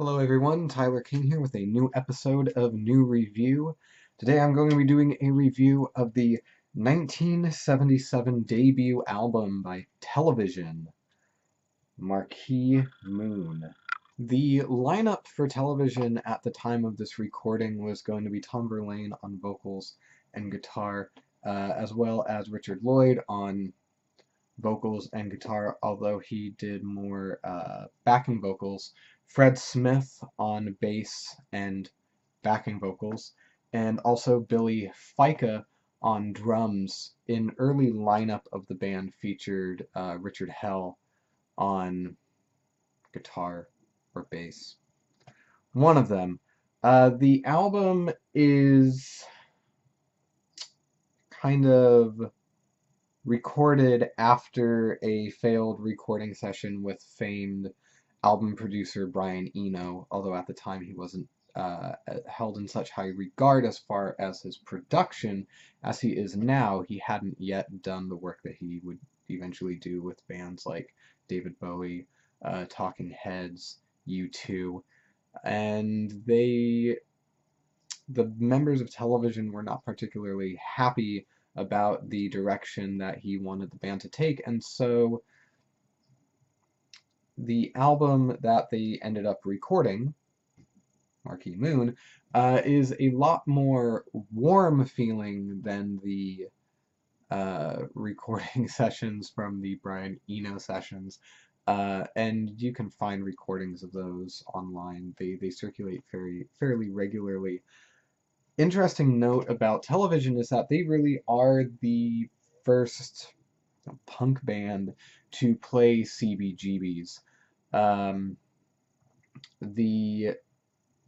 Hello everyone, Tyler King here with a new episode of NuReview. Today I'm going to be doing a review of the 1977 debut album by Television, Marquee Moon. The lineup for Television at the time of this recording was going to be Tom Verlaine on vocals and guitar, as well as Richard Lloyd on vocals and guitar, although he did more backing vocals. Fred Smith on bass and backing vocals, and also Billy Fica on drums. An early lineup of the band featured Richard Hell on guitar or bass. One of them. The album is kind of recorded after a failed recording session with famed album producer Brian Eno, although at the time he wasn't held in such high regard as far as his production as he is now. He hadn't yet done the work that he would eventually do with bands like David Bowie, Talking Heads, U2, and the members of Television were not particularly happy about the direction that he wanted the band to take, and so the album that they ended up recording, Marquee Moon, is a lot more warm feeling than the recording sessions from the Brian Eno sessions, and you can find recordings of those online. They circulate fairly regularly. Interesting note about Television is that they really are the first punk band to play CBGBs. The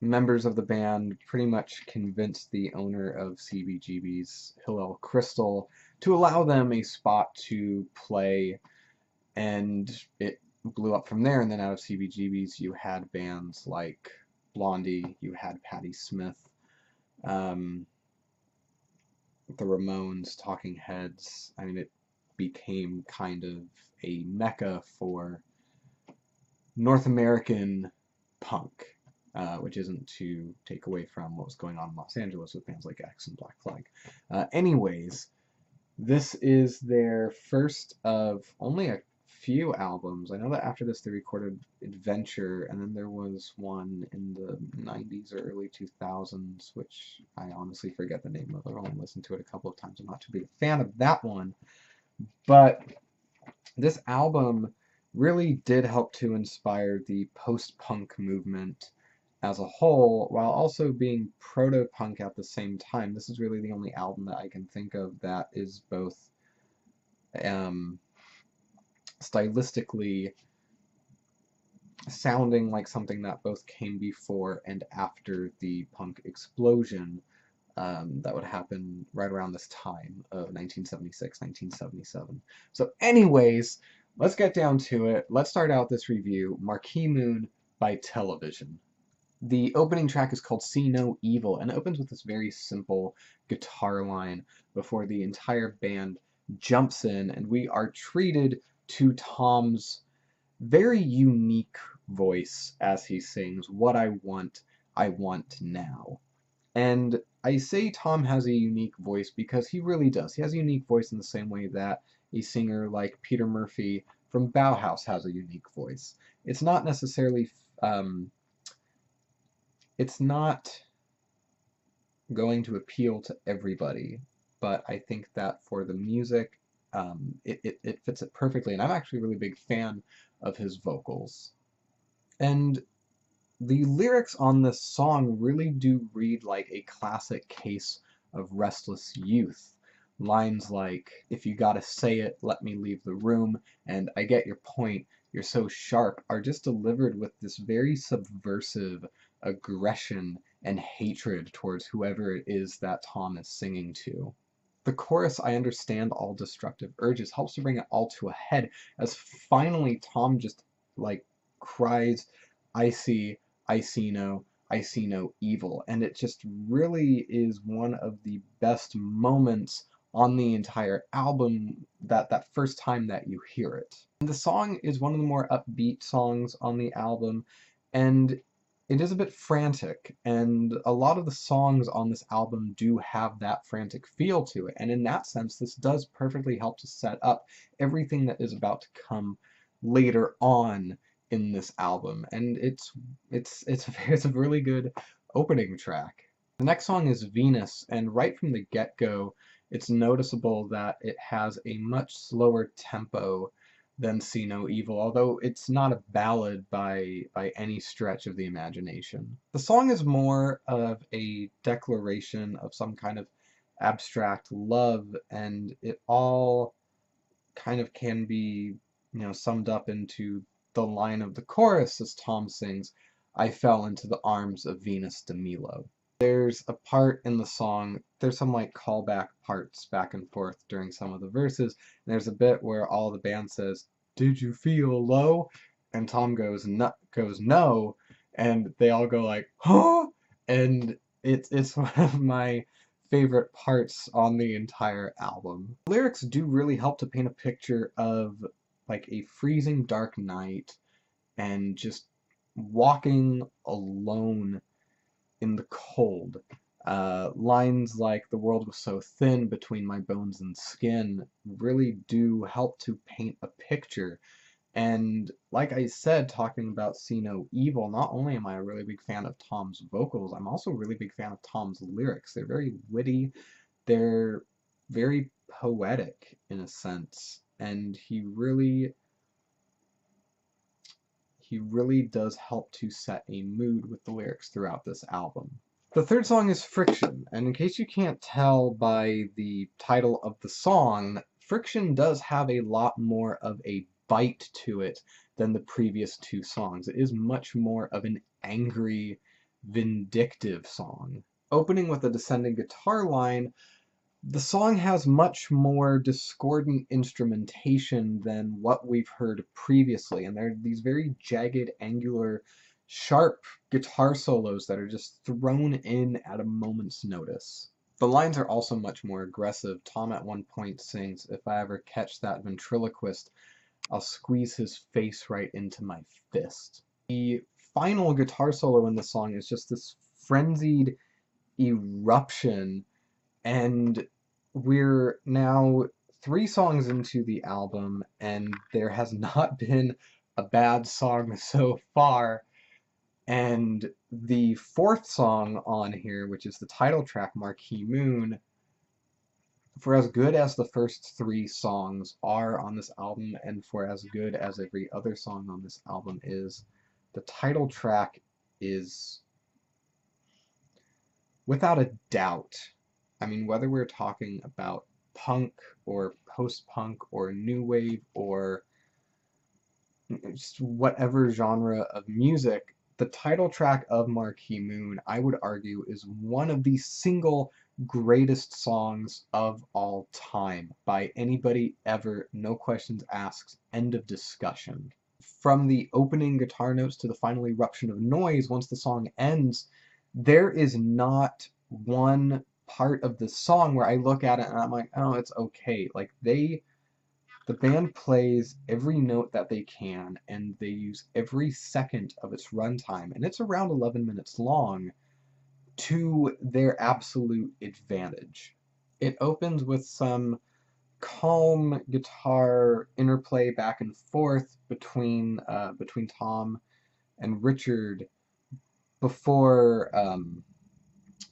members of the band pretty much convinced the owner of CBGB's, Hillel Crystal, to allow them a spot to play, and it blew up from there. And then out of CBGB's you had bands like Blondie, you had Patti Smith, the Ramones, Talking Heads. I mean, it became kind of a mecca for North American punk, which isn't to take away from what was going on in Los Angeles with bands like X and Black Flag. Anyways, this is their first of only a few albums. I know that after this they recorded Adventure, and then there was one in the 90s or early 2000s, which I honestly forget the name of. I've only listened to it a couple of times. I'm not too big a fan of that one. But this album really did help to inspire the post-punk movement as a whole, while also being proto-punk at the same time. This is really the only album that I can think of that is both stylistically sounding like something that both came before and after the punk explosion that would happen right around this time of 1976, 1977. So anyways, let's get down to it. Let's start out this review, Marquee Moon by Television. The opening track is called See No Evil, and it opens with this very simple guitar line before the entire band jumps in, and we are treated to Tom's very unique voice as he sings What I Want Now. And I say Tom has a unique voice because he really does. He has a unique voice in the same way that a singer like Peter Murphy from Bauhaus has a unique voice. It's not necessarily it's not going to appeal to everybody, but I think that for the music, it fits it perfectly, and I'm actually a really big fan of his vocals. And the lyrics on this song really do read like a classic case of restless youth. Lines like, if you gotta say it, let me leave the room, and I get your point, you're so sharp, are just delivered with this very subversive aggression and hatred towards whoever it is that Tom is singing to. The chorus, I understand all destructive urges, helps to bring it all to a head, as finally Tom just, like, cries, I see no evil, and it just really is one of the best moments on the entire album, that first time that you hear it. And the song is one of the more upbeat songs on the album, and it is a bit frantic, and a lot of the songs on this album do have that frantic feel to it, and in that sense, this does perfectly help to set up everything that is about to come later on in this album, and it's a really good opening track. The next song is Venus, and right from the get-go, it's noticeable that it has a much slower tempo than See No Evil, although it's not a ballad by any stretch of the imagination. The song is more of a declaration of some kind of abstract love, and it all kind of can be, summed up into the line of the chorus as Tom sings, "I fell into the arms of Venus de Milo." There's a part in the song, there's some like callback parts back and forth during some of the verses, and there's a bit where all the band says, "Did you feel low?" And Tom goes no, and they all go like, "Huh?" And it's one of my favorite parts on the entire album. The lyrics do really help to paint a picture of like a freezing dark night and just walking alone in the cold. Lines like "the world was so thin between my bones and skin" really do help to paint a picture. And like I said, talking about See No Evil, not only am I a really big fan of Tom's vocals, I'm also a really big fan of Tom's lyrics. They're very witty, they're very poetic in a sense, and he really does help to set a mood with the lyrics throughout this album. The third song is Friction, and in case you can't tell by the title of the song, Friction does have a lot more of a bite to it than the previous two songs. It is much more of an angry, vindictive song. Opening with a descending guitar line, the song has much more discordant instrumentation than what we've heard previously, and there are these very jagged, angular, sharp guitar solos that are just thrown in at a moment's notice. The lines are also much more aggressive. Tom at one point sings, "If I ever catch that ventriloquist, I'll squeeze his face right into my fist." The final guitar solo in the song is just this frenzied eruption, and we're now 3 songs into the album, and there has not been a bad song so far. And the 4th song on here, which is the title track, Marquee Moon, for as good as the first 3 songs are on this album, and for as good as every other song on this album is, the title track is, without a doubt, I mean, whether we're talking about punk or post-punk or new wave or just whatever genre of music, the title track of Marquee Moon, I would argue, is one of the single greatest songs of all time by anybody ever, no questions asked, end of discussion. From the opening guitar notes to the final eruption of noise, once the song ends, there is not one part of the song where I look at it and I'm like, oh, it's okay. Like, the band plays every note that they can, and they use every second of its runtime, and it's around 11 minutes long, to their absolute advantage. It opens with some calm guitar interplay back and forth between Tom and Richard before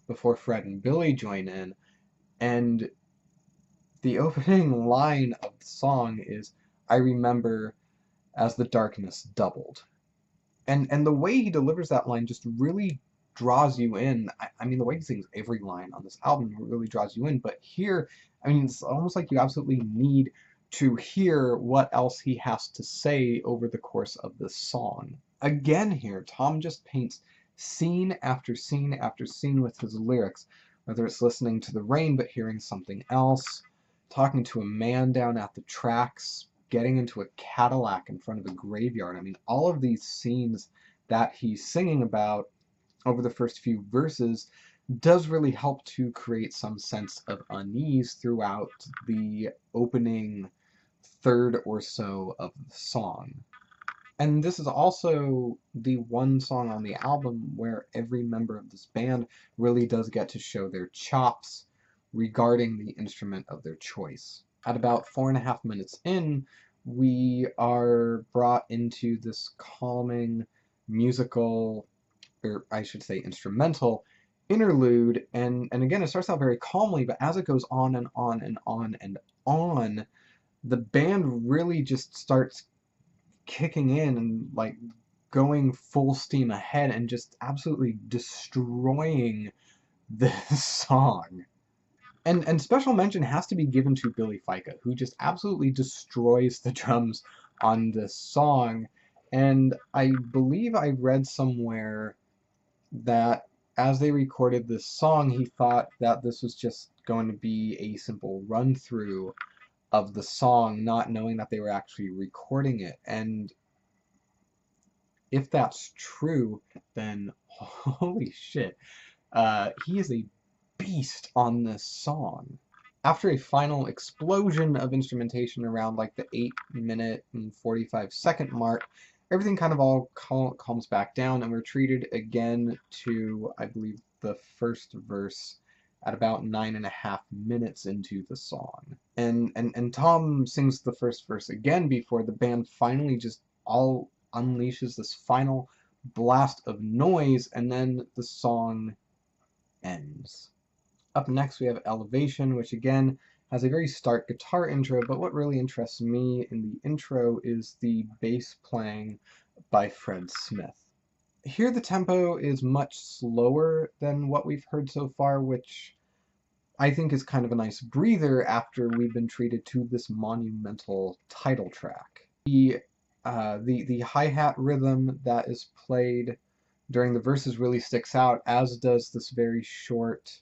before Fred and Billy join in, and the opening line of the song is, "I remember as the darkness doubled." And the way he delivers that line just really draws you in. I mean, the way he sings every line on this album really draws you in, but here, I mean, it's almost like you absolutely need to hear what else he has to say over the course of the song. Again here, Tom just paints scene after scene after scene with his lyrics, whether it's listening to the rain but hearing something else, talking to a man down at the tracks, getting into a Cadillac in front of a graveyard. I mean, all of these scenes that he's singing about over the first few verses does really help to create some sense of unease throughout the opening third or so of the song. And this is also the one song on the album where every member of this band really does get to show their chops regarding the instrument of their choice. At about 4.5 minutes in, we are brought into this calming musical, or I should say instrumental, interlude, and again it starts out very calmly, but as it goes on and on and on and on, the band really just starts kicking in and like going full steam ahead and just absolutely destroying this song. And special mention has to be given to Billy Fica, who just absolutely destroys the drums on this song. And I believe I read somewhere that as they recorded this song, he thought that this was just going to be a simple run through of the song, not knowing that they were actually recording it. And if that's true, then holy shit, he is a beast on this song. After a final explosion of instrumentation around like the 8 minute and 45 second mark, everything kind of all calms back down, and we're treated again to, I believe, the first verse at about 9.5 minutes into the song. And Tom sings the first verse again before the band finally just all unleashes this final blast of noise, and then the song ends. Up next we have Elevation, which again has a very stark guitar intro, but what really interests me in the intro is the bass playing by Fred Smith. Here the tempo is much slower than what we've heard so far, which I think is kind of a nice breather after we've been treated to this monumental title track. The hi-hat rhythm that is played during the verses really sticks out, as does this very short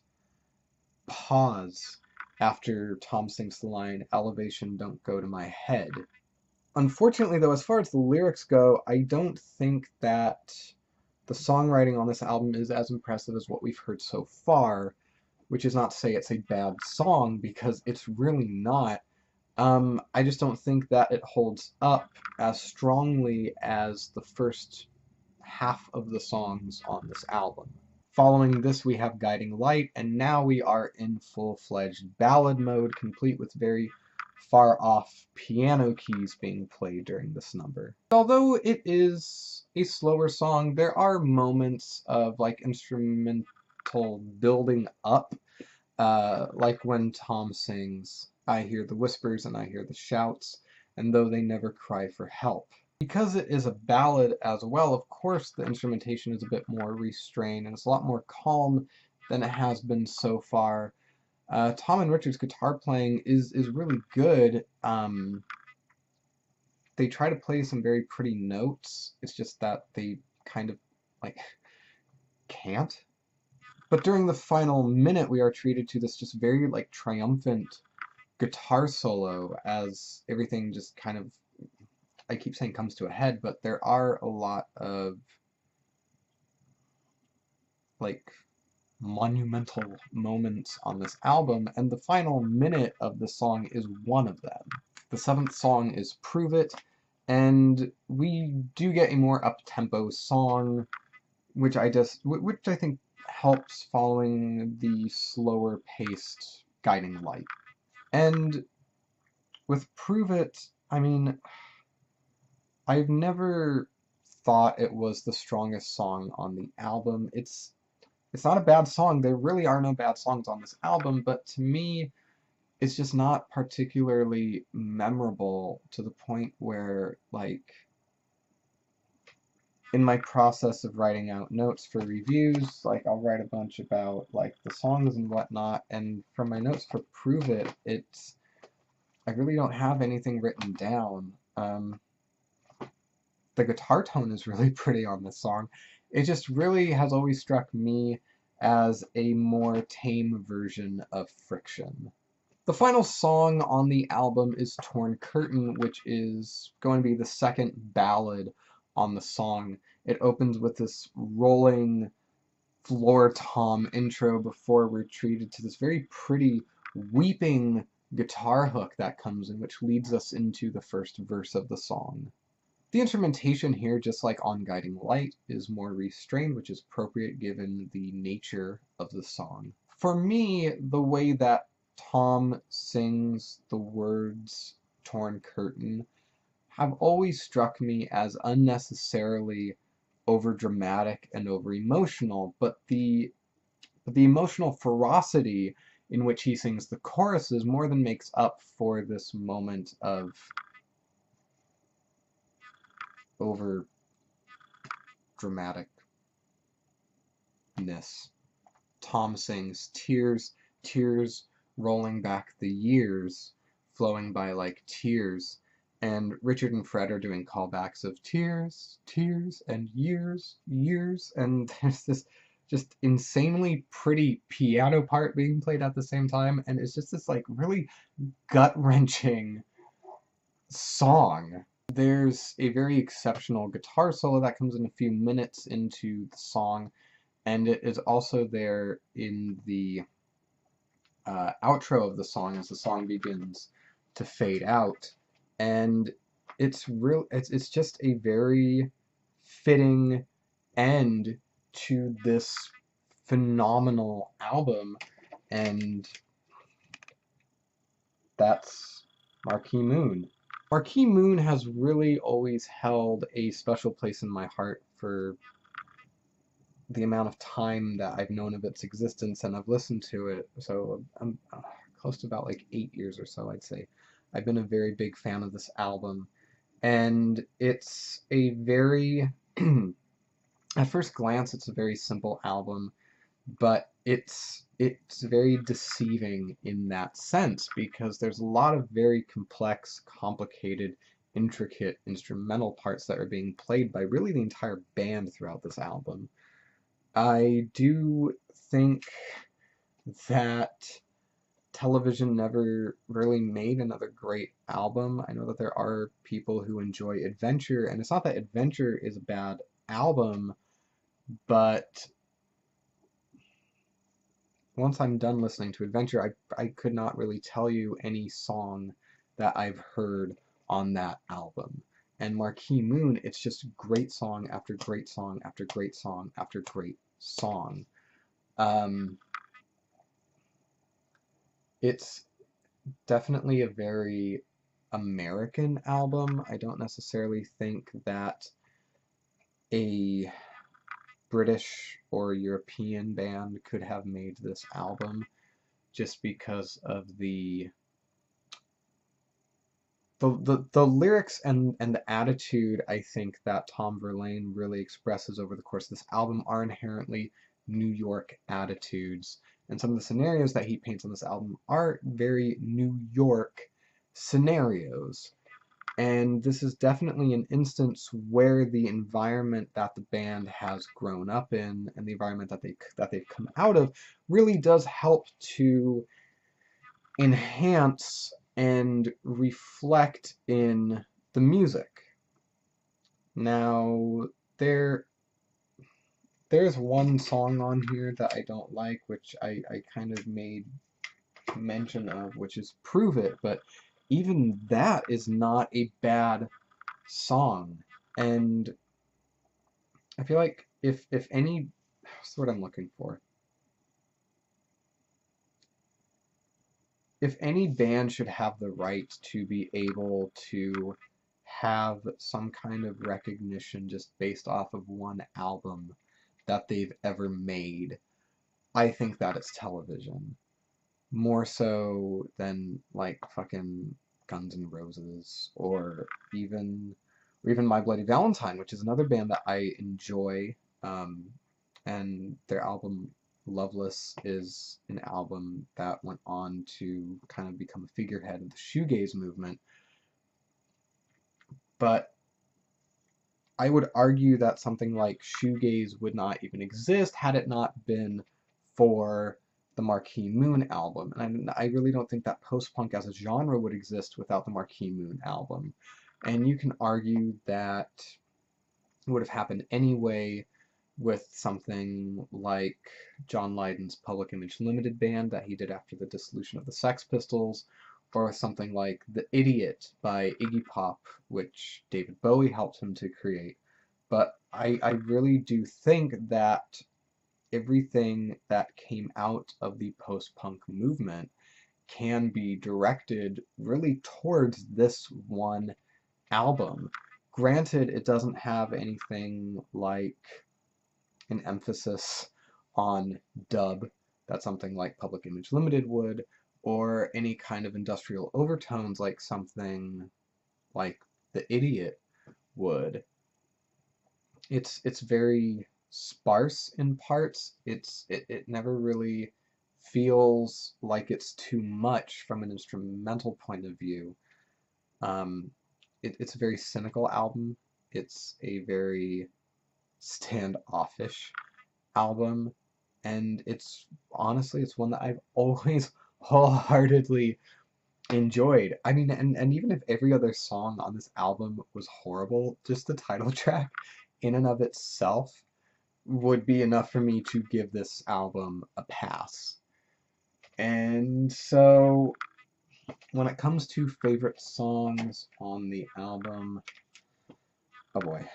pause after Tom sings the line, "Elevation don't go to my head." Unfortunately, though, as far as the lyrics go, I don't think that the songwriting on this album is as impressive as what we've heard so far, which is not to say it's a bad song, because it's really not. I just don't think that it holds up as strongly as the first half of the songs on this album. Following this, we have Guiding Light, and now we are in full-fledged ballad mode, complete with very far-off piano keys being played during this number. Although it is a slower song, there are moments of like instrumental building up, like when Tom sings, "I hear the whispers and I hear the shouts, and though they never cry for help." Because it is a ballad as well, of course the instrumentation is a bit more restrained and it's a lot more calm than it has been so far. Tom and Richard's guitar playing is really good. They try to play some very pretty notes, it's just that they kind of like can't. But during the final minute we are treated to this just very like triumphant guitar solo as everything just kind of, I keep saying comes to a head, but there are a lot of like monumental moments on this album, and the final minute of the song is one of them. The seventh song is Prove It, and we do get a more up-tempo song, which I think helps following the slower paced Guiding Light. And with Prove It, I mean, I've never thought it was the strongest song on the album. It's not a bad song. There really are no bad songs on this album, but to me, it's just not particularly memorable to the point where, like, in my process of writing out notes for reviews, like, I'll write a bunch about, like, the songs and whatnot, and from my notes for Prove It, I really don't have anything written down. The guitar tone is really pretty on this song. It just really has always struck me as a more tame version of Friction. The final song on the album is Torn Curtain, which is going to be the second ballad on the song. It opens with this rolling floor tom intro before we're treated to this very pretty weeping guitar hook that comes in, which leads us into the first verse of the song. The instrumentation here, just like on Guiding Light, is more restrained, which is appropriate given the nature of the song. For me, the way that Tom sings the words Torn Curtain have always struck me as unnecessarily over-dramatic and over-emotional, but the emotional ferocity in which he sings the choruses more than makes up for this moment of over dramaticness. Tom sings tears, tears rolling back the years, flowing by like tears, and Richard and Fred are doing callbacks of tears, tears, and years, years, and there's this just insanely pretty piano part being played at the same time, and it's just this like really gut-wrenching song. There's a very exceptional guitar solo that comes in a few minutes into the song, and it is also there in the outro of the song as the song begins to fade out. And it's just a very fitting end to this phenomenal album, and that's Marquee Moon. Marquee Moon has really always held a special place in my heart for the amount of time that I've known of its existence and I've listened to it. So I'm close to about like 8 years or so, I'd say. I've been a very big fan of this album, and it's a very at first glance it's a very simple album, but it's very deceiving in that sense, because there's a lot of very complex, complicated, intricate instrumental parts that are being played by really the entire band throughout this album. I do think that Television never really made another great album. I know that there are people who enjoy Adventure, and it's not that Adventure is a bad album, but once I'm done listening to Adventure, I could not really tell you any song that I've heard on that album. And Marquee Moon, it's just great song after great song after great song after great song. It's definitely a very American album. I don't necessarily think that a British or European band could have made this album, just because of the lyrics and the attitude I think that Tom Verlaine really expresses over the course of this album are inherently New York attitudes. And some of the scenarios that he paints on this album are very New York scenarios. And this is definitely an instance where the environment that the band has grown up in and the environment that they've come out of really does help to enhance and reflect in the music. Now, there's one song on here that I don't like, which I kind of made mention of, which is Prove It, but even that is not a bad song. And I feel like if any, what's the word I'm looking for? If any band should have the right to be able to have some kind of recognition just based off of one album that they've ever made, I think that it's Television. More so than like fucking Guns N' Roses or even My Bloody Valentine, which is another band that I enjoy, and their album Loveless is an album that went on to kind of become a figurehead of the shoegaze movement. But I would argue that something like shoegaze would not even exist had it not been for the Marquee Moon album. And I really don't think that post-punk as a genre would exist without the Marquee Moon album. And you can argue that it would have happened anyway with something like John Lydon's Public Image Limited band that he did after the dissolution of the Sex Pistols, or something like The Idiot by Iggy Pop, which David Bowie helped him to create. But I really do think that everything that came out of the post-punk movement can be directed really towards this one album. Granted, it doesn't have anything like an emphasis on dub that something like Public Image Limited would, or any kind of industrial overtones like something like The Idiot would. It's very sparse in parts. It never really feels like it's too much from an instrumental point of view. Um, it's a very cynical album. It's a very standoffish album, and it's honestly it's one that I've always wholeheartedly enjoyed. I mean, and even if every other song on this album was horrible, just the title track in and of itself would be enough for me to give this album a pass. And so when it comes to favorite songs on the album, oh boy.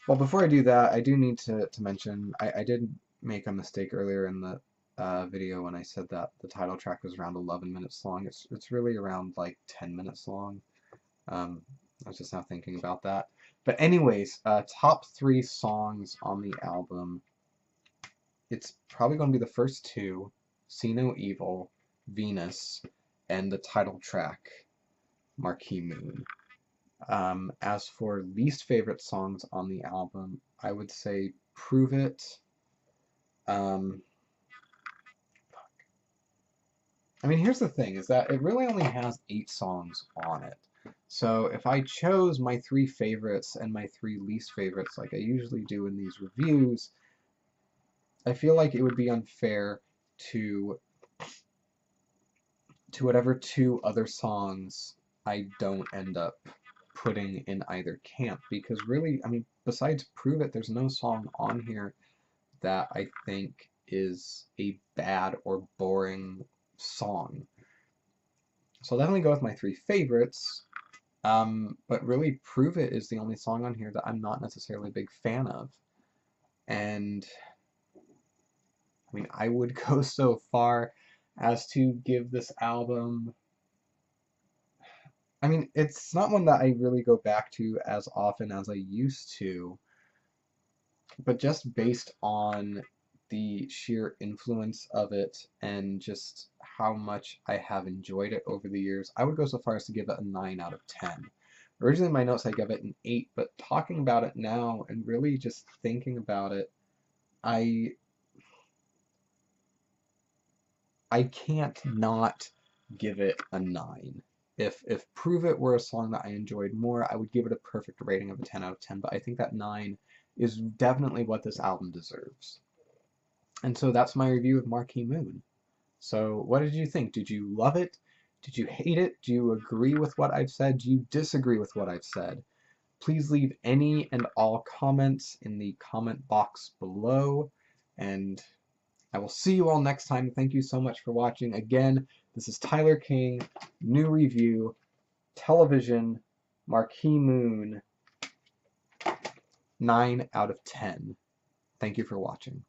Well, before I do that, I do need to mention, I did make a mistake earlier in the video when I said that the title track was around 11 minutes long. It's really around like 10 minutes long. I was just now thinking about that. But anyways, top 3 songs on the album. It's probably going to be the first 2, See No Evil, Venus, and the title track, Marquee Moon. As for least favorite songs on the album, I would say Prove It. I mean, here's the thing, is that it really only has 8 songs on it. So if I chose my 3 favorites and my 3 least favorites, like I usually do in these reviews, I feel like it would be unfair to whatever 2 other songs I don't end up putting in either camp, because really, I mean, besides Prove It, there's no song on here that I think is a bad or boring song. So I'll definitely go with my 3 favorites, but really Prove It is the only song on here that I'm not necessarily a big fan of. And I mean, I would go so far as to give this album, I mean, it's not one that I really go back to as often as I used to, but just based on the sheer influence of it and just how much I have enjoyed it over the years, I would go so far as to give it a 9 out of 10. Originally in my notes I gave it an 8, but talking about it now and really just thinking about it, I can't not give it a 9. If Prove It were a song that I enjoyed more, I would give it a perfect rating of a 10 out of 10, but I think that 9 is definitely what this album deserves. And so that's my review of Marquee Moon. So what did you think? Did you love it? Did you hate it? Do you agree with what I've said? Do you disagree with what I've said? Please leave any and all comments in the comment box below, and I will see you all next time. Thank you so much for watching. Again, this is Tyler King, NuReview, Television, Marquee Moon, 9 out of 10. Thank you for watching.